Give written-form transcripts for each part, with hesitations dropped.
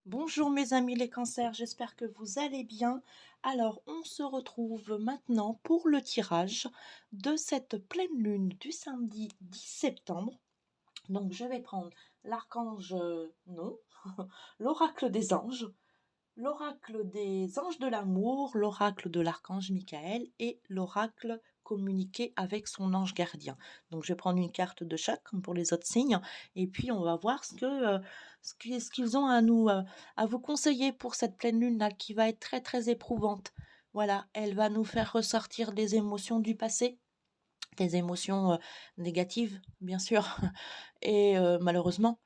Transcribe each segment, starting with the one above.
Bonjour mes amis les cancers, j'espère que vous allez bien. Alors, on se retrouve maintenant pour le tirage de cette pleine lune du samedi 10 septembre. Donc, je vais prendre l'archange non, l'oracle des anges, l'oracle des anges de l'amour, l'oracle de l'archange Michael et l'oracle communiqué avec son ange gardien. Donc je vais prendre une carte de chaque comme pour les autres signes et puis on va voir ce qu'ils ont à nous à vous conseiller pour cette pleine lune là qui va être très très éprouvante. Voilà, elle va nous faire ressortir des émotions du passé, des émotions négatives bien sûr et malheureusement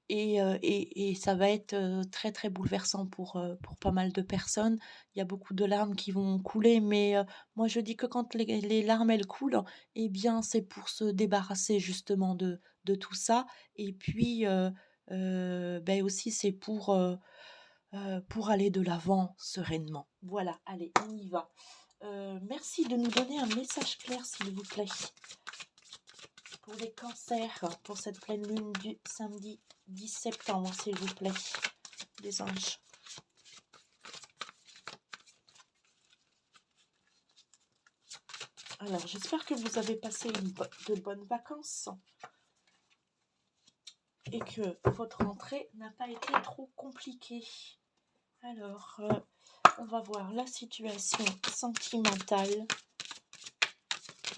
et ça va être, très, très bouleversant pour pas mal de personnes. Il y a beaucoup de larmes qui vont couler, mais moi je dis que quand les larmes, elles coulent, eh bien, c'est pour se débarrasser justement de tout ça et puis, beh, aussi c'est pour aller de l'avant sereinement. Voilà, allez, on y va. Merci de nous donner un message clair, s'il vous plaît, pour les cancers, pour cette pleine lune du samedi 10 septembre, s'il vous plaît, les anges. Alors, j'espère que vous avez passé de bonnes vacances et que votre rentrée n'a pas été trop compliquée. Alors, on va voir la situation sentimentale.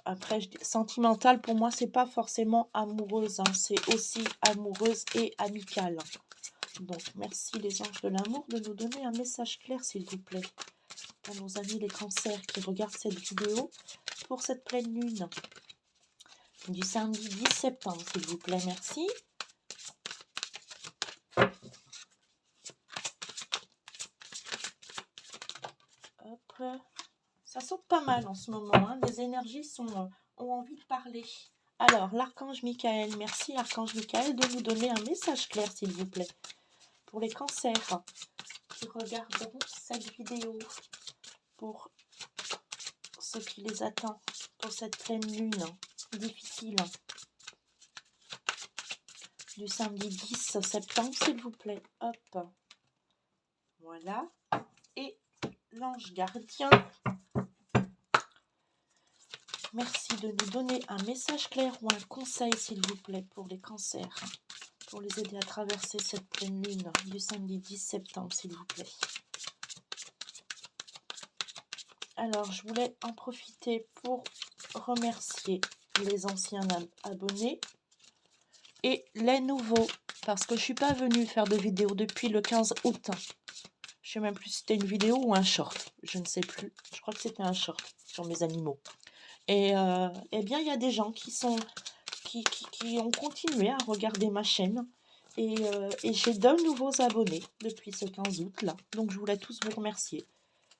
Après, sentimentale, pour moi, c'est pas forcément amoureuse, hein, c'est aussi amoureuse et amicale. Donc, merci les anges de l'amour de nous donner un message clair, s'il vous plaît, à nos amis les cancers qui regardent cette vidéo pour cette pleine lune du samedi 10 septembre, s'il vous plaît, merci. Hop, ça saute pas mal en ce moment, hein. Les énergies ont envie de parler. Alors, l'archange Michael, merci archange Michael de nous donner un message clair, s'il vous plaît, pour les cancers qui regarderont cette vidéo, pour ce qui les attend, pour cette pleine lune difficile du samedi 10 septembre, s'il vous plaît. Hop, voilà. Et l'ange gardien, merci de nous donner un message clair ou un conseil, s'il vous plaît, pour les cancers, pour les aider à traverser cette pleine lune du samedi 10 septembre, s'il vous plaît. Alors, je voulais en profiter pour remercier les anciens abonnés et les nouveaux, parce que je ne suis pas venue faire de vidéo depuis le 15 août. Je ne sais même plus si c'était une vidéo ou un short, je ne sais plus. Je crois que c'était un short sur mes animaux. Et eh bien, il y a des gens qui ont continué à regarder ma chaîne. Et j'ai de nouveaux abonnés depuis ce 15 août là. Donc je voulais tous vous remercier.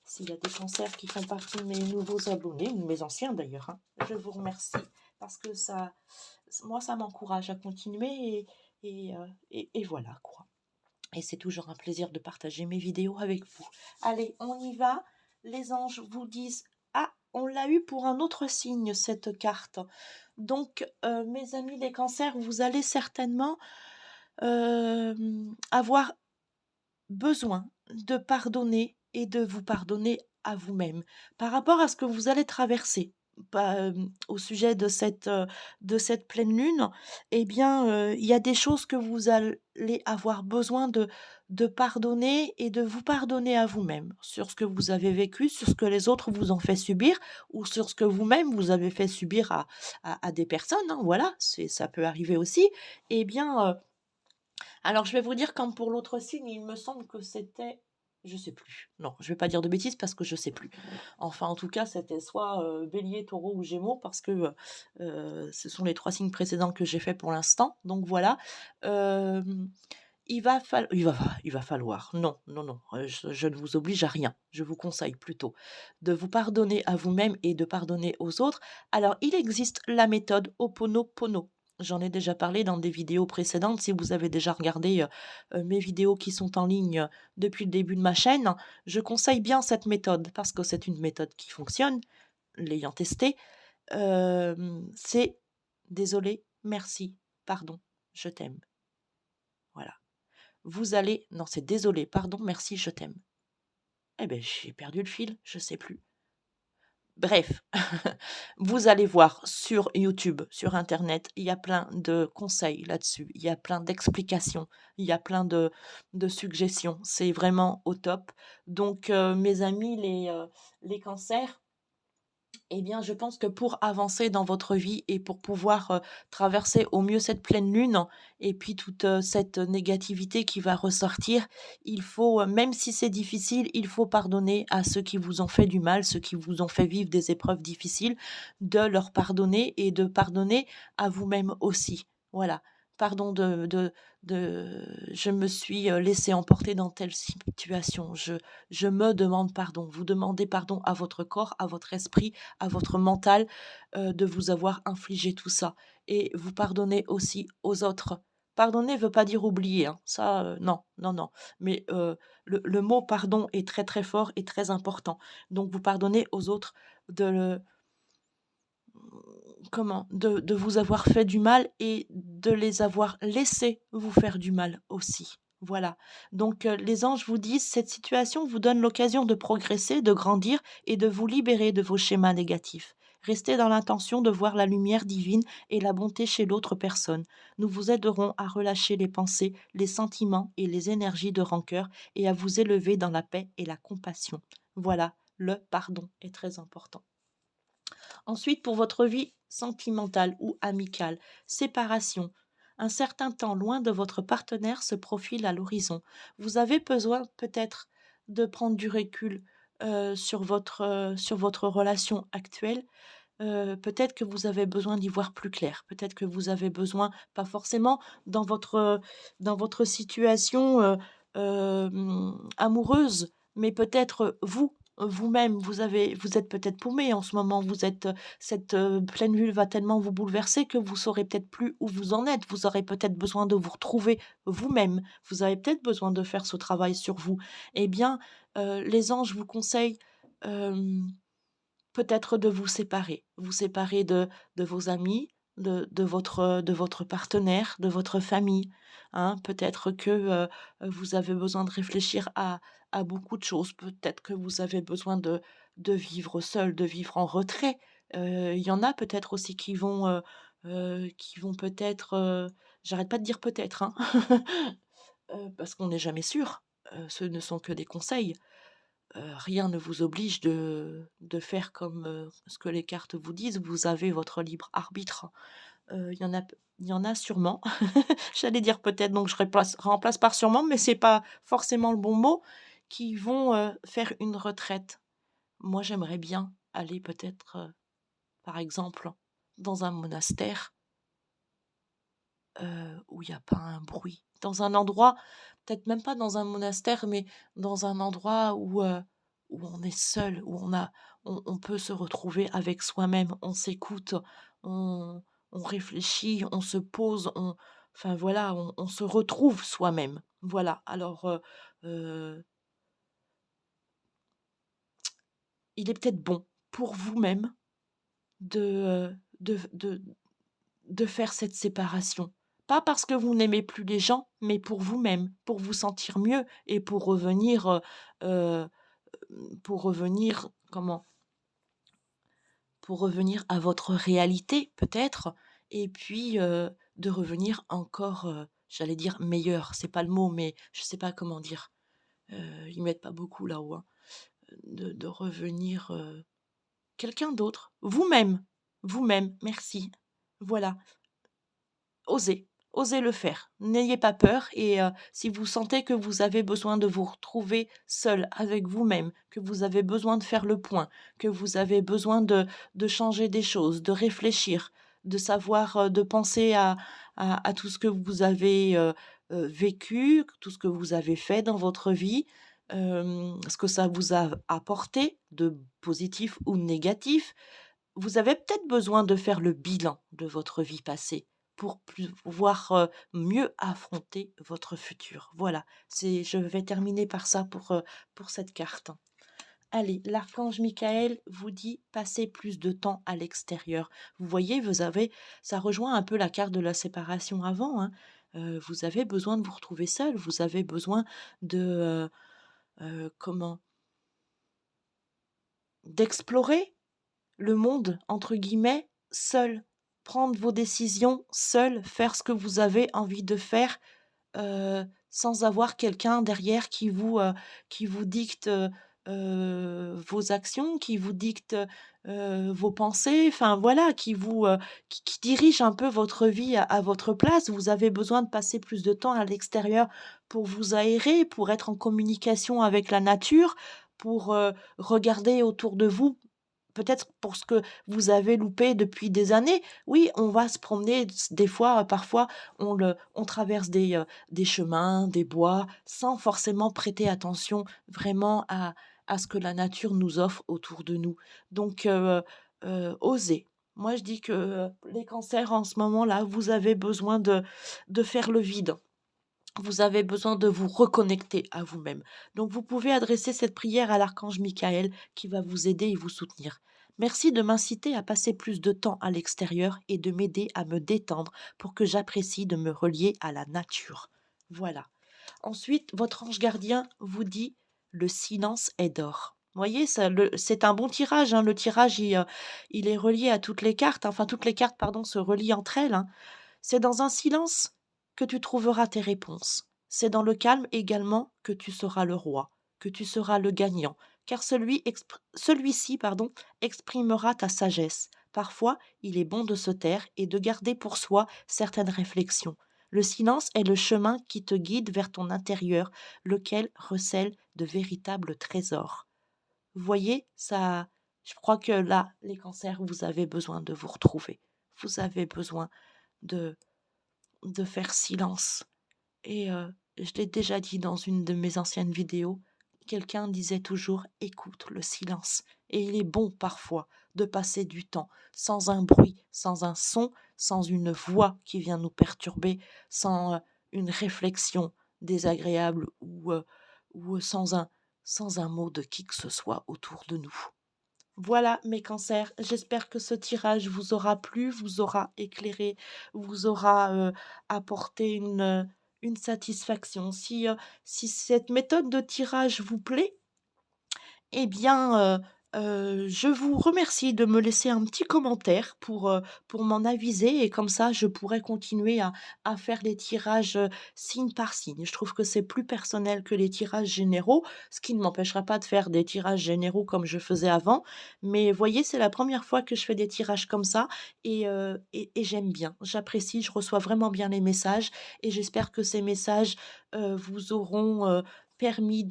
S'il y a des cancers qui font partie de mes nouveaux abonnés, ou de mes anciens d'ailleurs, hein, je vous remercie. Parce que moi, ça m'encourage à continuer et voilà quoi. Et c'est toujours un plaisir de partager mes vidéos avec vous. Allez, on y va. Les anges vous disent: ah, on l'a eu pour un autre signe, cette carte. Donc, mes amis les cancers, vous allez certainement avoir besoin de pardonner et de vous pardonner à vous-même par rapport à ce que vous allez traverser. Au sujet de cette pleine lune, eh bien, il y a des choses que vous allez avoir besoin de pardonner et de vous pardonner à vous-même sur ce que vous avez vécu, sur ce que les autres vous ont fait subir ou sur ce que vous-même vous avez fait subir à des personnes, hein, voilà, ça peut arriver aussi. Eh bien, alors je vais vous dire comme pour l'autre signe, il me semble que c'était, je sais plus. Non, je vais pas dire de bêtises parce que je sais plus. Enfin, en tout cas, c'était soit Bélier, Taureau ou Gémeaux parce que ce sont les 3 signes précédents que j'ai fait pour l'instant. Donc voilà. Hem, il va falloir, non, non, non, je ne vous oblige à rien. Je vous conseille plutôt de vous pardonner à vous-même et de pardonner aux autres. Alors, il existe la méthode Ho'oponopono. J'en ai déjà parlé dans des vidéos précédentes. Si vous avez déjà regardé mes vidéos qui sont en ligne depuis le début de ma chaîne, je conseille bien cette méthode parce que c'est une méthode qui fonctionne, l'ayant testée. C'est désolé, merci, pardon, je t'aime. Voilà. vous allez non, c'est désolé, pardon, merci, je t'aime. Eh ben, j'ai perdu le fil, je sais plus. Bref, vous allez voir sur YouTube, sur internet, il y a plein de conseils là-dessus, il y a plein d'explications, il y a plein de suggestions. C'est vraiment au top. Donc mes amis les cancers, eh bien, je pense que pour avancer dans votre vie et pour pouvoir, traverser au mieux cette pleine lune et puis toute, cette négativité qui va ressortir, il faut, même si c'est difficile, il faut pardonner à ceux qui vous ont fait du mal, ceux qui vous ont fait vivre des épreuves difficiles, de leur pardonner et de pardonner à vous-même aussi. Voilà. Pardon de je me suis, laissé emporter dans telle situation. Je me demande pardon. Vous demandez pardon à votre corps, à votre esprit, à votre mental, de vous avoir infligé tout ça et vous pardonnez aussi aux autres. Pardonner veut pas dire oublier, hein, ça, non, non, non, mais le mot pardon est très, très fort et très important. Donc vous pardonnez aux autres de comment? De vous avoir fait du mal et de les avoir laissés vous faire du mal aussi. Voilà. Donc, les anges vous disent: «Cette situation vous donne l'occasion de progresser, de grandir et de vous libérer de vos schémas négatifs. Restez dans l'intention de voir la lumière divine et la bonté chez l'autre personne. Nous vous aiderons à relâcher les pensées, les sentiments et les énergies de rancœur et à vous élever dans la paix et la compassion». Voilà, le pardon est très important. Ensuite, pour votre vie sentimentale ou amicale, séparation. Un certain temps loin de votre partenaire se profile à l'horizon. Vous avez besoin peut-être de prendre du recul sur votre relation actuelle. Peut-être que vous avez besoin d'y voir plus clair. Peut-être que vous avez besoin, pas forcément dans votre situation amoureuse, mais peut-être vous, vous-même, vous êtes peut-être paumé en ce moment. Vous êtes, cette pleine lune va tellement vous bouleverser que vous saurez peut-être plus où vous en êtes. Vous aurez peut-être besoin de vous retrouver vous-même. Vous avez peut-être besoin de faire ce travail sur vous. Eh bien, les anges vous conseillent euh, peut-être de vous séparer de vos amis, de votre partenaire, de votre famille, hein. Peut-être que, vous avez besoin de réfléchir à beaucoup de choses. Peut-être que vous avez besoin de vivre seul, de vivre en retrait. Il y en a peut-être aussi qui vont peut-être, j'arrête pas de dire peut-être, hein, parce qu'on n'est jamais sûr. Ce ne sont que des conseils. Rien ne vous oblige de faire comme, ce que les cartes vous disent. Vous avez votre libre arbitre. Il y en a sûrement, j'allais dire peut-être, donc je remplace par sûrement, mais c'est pas forcément le bon mot, qui vont, faire une retraite. Moi, j'aimerais bien aller peut-être, par exemple, dans un monastère où il y a pas un bruit. Dans un endroit, peut-être même pas dans un monastère, mais dans un endroit où on est seul, où on peut se retrouver avec soi-même, on s'écoute, on on réfléchit, on se pose, enfin voilà, on se retrouve soi-même. Voilà, alors, heu, il est peut-être bon pour vous-même de, de faire cette séparation. Pas parce que vous n'aimez plus les gens, mais pour vous-même, pour vous sentir mieux et heu, pour revenir comment? Pour revenir à votre réalité peut-être et puis, de revenir encore, j'allais dire meilleur, c'est pas le mot, mais je sais pas comment dire. Ils m'aident pas beaucoup là-haut, hein. De revenir, quelqu'un d'autre, vous-même, vous-même, merci. Voilà. Osez, osez le faire. N'ayez pas peur et si vous sentez que vous avez besoin de vous retrouver seul avec vous-même, que vous avez besoin de faire le point, que vous avez besoin de changer des choses, de réfléchir, de savoir, de penser à tout ce que vous avez, vécu, tout ce que vous avez fait dans votre vie, ce que ça vous a apporté de positif ou de négatif. Vous avez peut-être besoin de faire le bilan de votre vie passée pour pouvoir, mieux affronter votre futur. Voilà, je vais terminer par ça pour cette carte. Allez, l'archange Michael vous dit: «Passez plus de temps à l'extérieur». Vous voyez, ça rejoint un peu la carte de la séparation avant, hein. vous avez besoin de vous retrouver seul, vous avez besoin de, comment? D'explorer le monde, entre guillemets, seul. Prendre vos décisions seul, faire ce que vous avez envie de faire, sans avoir quelqu'un derrière qui vous dicte, vos actions, qui vous dicte, vos pensées, enfin voilà, qui dirige un peu votre vie à votre place. Vous avez besoin de passer plus de temps à l'extérieur pour vous aérer, pour être en communication avec la nature, pour, regarder autour de vous. Peut-être pour ce que vous avez loupé depuis des années. Oui, on va se promener des fois, parfois on traverse des chemins, des bois, sans forcément prêter attention vraiment à ce que la nature nous offre autour de nous. Donc osez. Moi je dis que, les cancers en ce moment-là, vous avez besoin de faire le vide. Vous avez besoin de vous reconnecter à vous-même. Donc vous pouvez adresser cette prière à l'archange Michael qui va vous aider et vous soutenir. Merci de m'inciter à passer plus de temps à l'extérieur et de m'aider à me détendre pour que j'apprécie de me relier à la nature. Voilà. Ensuite, votre ange gardien vous dit le silence est d'or. Vous voyez, c'est un bon tirage, hein. Le tirage, il est relié à toutes les cartes. Enfin, toutes les cartes, pardon, se relient entre elles, hein. C'est dans un silence que tu trouveras tes réponses. C'est dans le calme également que tu seras le roi, que tu seras le gagnant, car celui-ci, pardon, exprimera ta sagesse. Parfois, il est bon de se taire et de garder pour soi certaines réflexions. Le silence est le chemin qui te guide vers ton intérieur, lequel recèle de véritables trésors. Vous voyez, ça, je crois que là, les cancers, vous avez besoin de vous retrouver. Vous avez besoin de faire silence et je l'ai déjà dit dans une de mes anciennes vidéos, quelqu'un disait toujours: «Écoute le silence» et il est bon parfois de passer du temps sans un bruit, sans un son, sans une voix qui vient nous perturber, sans, une réflexion désagréable ou sans un mot de qui que ce soit autour de nous. Voilà mes cancers, j'espère que ce tirage vous aura plu, vous aura éclairé, vous aura, apporté une satisfaction. Si cette méthode de tirage vous plaît, eh bien, je vous remercie de me laisser un petit commentaire pour m'en aviser et comme ça je pourrai continuer à faire les tirages, signe par signe. Je trouve que c'est plus personnel que les tirages généraux, ce qui ne m'empêchera pas de faire des tirages généraux comme je faisais avant. Mais voyez, c'est la première fois que je fais des tirages comme ça et j'aime bien. J'apprécie, je reçois vraiment bien les messages et j'espère que ces messages, vous auront, permis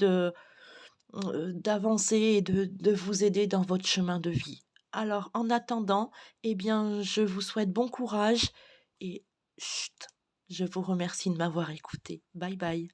d'avancer et de vous aider dans votre chemin de vie. Alors en attendant, eh bien, je vous souhaite bon courage et chut, je vous remercie de m'avoir écouté. Bye bye.